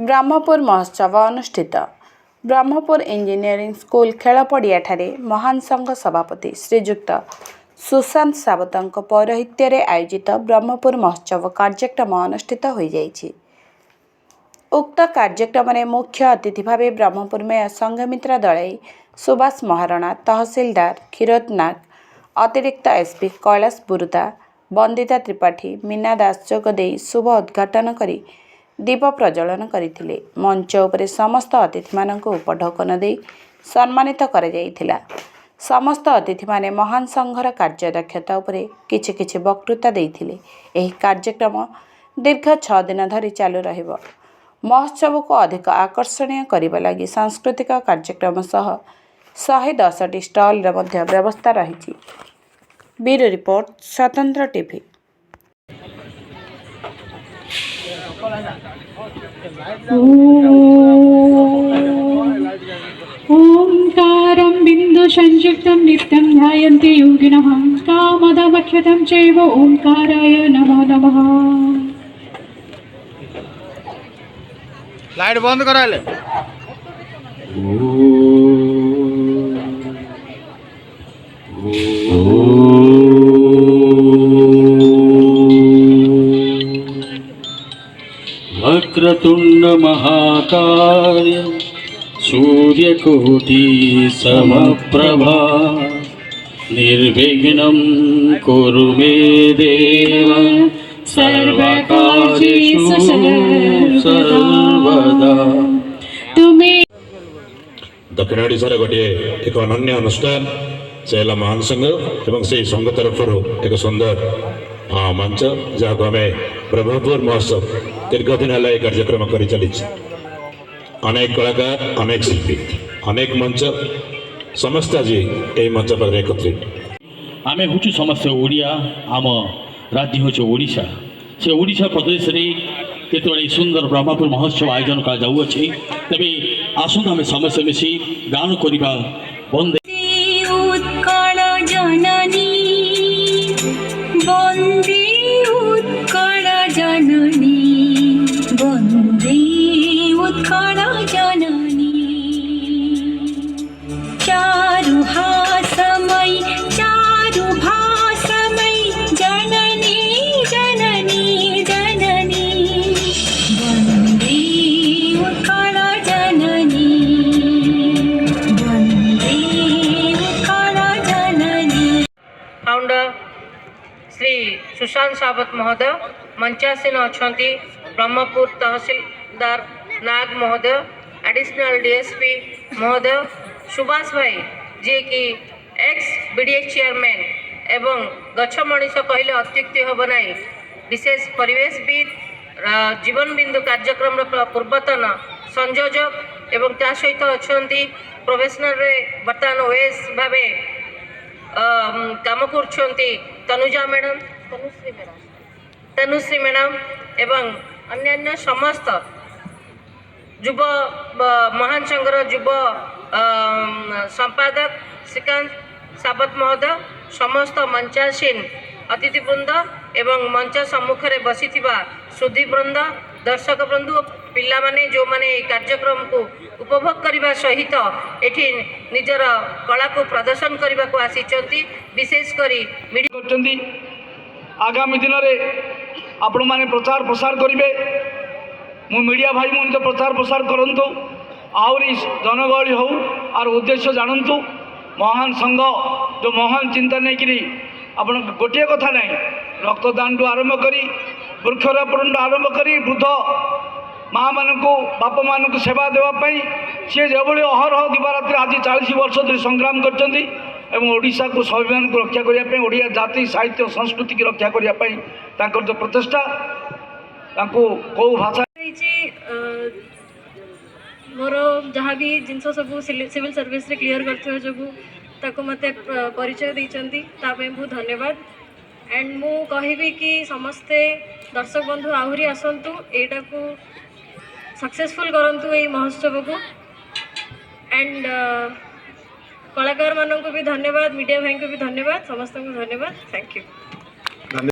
ब्रह्मपुर महोत्सव अनुष्ठित। Brahmapur engineering school खेल पड़ियाठारे महान संघ सभापति श्रीजुक्त सुशांत सावतଙ୍କ पौरोहित्य आयोजित ब्रह्मपुर महोत्सव कार्यक्रम अनुष्ठित हो जाइछि। उक्त कार्यक्रम में मुख्य अतिथि भाव ब्रह्मपुर मेयर संघमित्रा दलाई, सुभाष महारणा, तहसीलदार क्षीरोद नाग, अतिरिक्त एसपी कैलाश बुरुदा, वंदिता त्रिपाठी, मीना दास जोगदे शुभ उद्घाटन करी दीप प्रज्वलन करथिले। मंच उपरे समस्त अतिथि मानक उपढौकन दे सम्मानित करा जायथिला। समस्त अतिथि माने महान संघर कार्यदक्षता उपरे किछि किछि वक्तृता देथिले। एही कार्यक्रम दीर्घ 6 दिन धरि चालू रहिबो। महोत्सव को अधिक आकर्षणीय करबा लागि सांस्कृतिक कार्यक्रम सह 110टी स्टॉल रे मध्य व्यवस्था रहिछि। ब्यूरो रिपोर्ट, स्वतंत्र टीवी। ओंकारं बिंदु संयुक्तं नित्यं ध्यायन्ति योगिनः कामदमक्षतं चैव ओंकाराय नमो नमः। लाइट बंद कराले। वक्रतुंड महाकाय सूर्यकोटि समप्रभा निर्विघ्नं कुरु मे देव सर्वकार्येषु सर्वदा। दक्षिण ओडिशार गोटे एक अनन्य अनुष्ठान से महान संघ एवं से संघ तरफ एक सुंदर मंच जहाँ को आम ब्रह्मपुर महोत्सव दीर्घ दिन है कार्यक्रम कर चली। अनेक कलाकार, अनेक शिल्पी, अनेक मंच समस्त आज यही मंच पर एकत्रित। आमे हूँ समस्त ओडिया, आम राज्य हूँ ओडिशा। से ओडिशा प्रदेश रे केतोले सुंदर ब्रह्मपुर महोत्सव आयोजन कर जाउअछि। तबे आसुन आमे समस्त मिसी गान करिबा। वंदे उत्कल जननी, वंदे उत्कल जननी, वंदे उत्कल जननी। चारुहासमयी, चारुभासमयी जननी, जननी, जननी, वंदे उत्कल जननी, वंदे उत्कल जननी। फाउंडर श्री सुशांत सावत महोदय मंचासीन अछंती। ब्रह्मपुर तहसीलदार नाग महोदय, एडिशनल डीएसपी महोदय, सुभाष भाई जी की एक्स बीडीएच चेयरमैन एवं गछ मनीष कहले अत्युक्ति हम नहीं, विशेष परिवेशविद, जीवन बिंदु कार्यक्रम पूर्वतन संयोजक एवं त्या सहित अच्छी प्रोफेशनल रे बर्तमान ओएस भावे काम कर तनुजा मैडम, तनुश्री मैडम एवं अन्यान्य समस्त युव महान संघर युव संपादक श्रीकांत सावत महोदय, समस्त मंचासीन अतिथिवृंद एवं मंच सम्मुख में बसी सुधीवृंद, दर्शक बंधु, पिला माने जो माने कार्यक्रम को उपभोग करने सहित एठी निजर कला को प्रदर्शन करने को आसी। विशेषकर आगामी दिन में आपण माने प्रचार प्रसार करेंगे। मु मीडिया भाई मन प्रचार प्रसार करंतु, आहरी जनगहली हो आर उद्देश्य जानतु। महान संघ जो महान चिंता नहीं कि आपण गोटे कथा नहीं, रक्तदान टू आरंभ करी वृक्षरोपण आरंभ करी वृद्ध माँ मान बाप मान सेवा देवाई सी जो अहरह दिवारात्र आज 40 वर्ष धरी संग्राम करशा को स्वाभिमान को रक्षा करने, ओडिया जाति साहित्य संस्कृति की रक्षा करने जो प्रचेषा कौ भाषा मोर जहाँ भी जिनस सब सिविल सर्विस रे क्लियर करथिबा जोगु ताको मते परिचय देइचंती, तापे बहुत धन्यवाद। एंड मु कहबी कि समस्ते दर्शक बंधु आहुरी आसंतु, एटा को सक्सेसफुल करंतु ए महोत्सव को। एंड कलाकार मानक भी धन्यवाद, मीडिया भाई को भी धन्यवाद, समस्त को धन्यवाद। Thank you.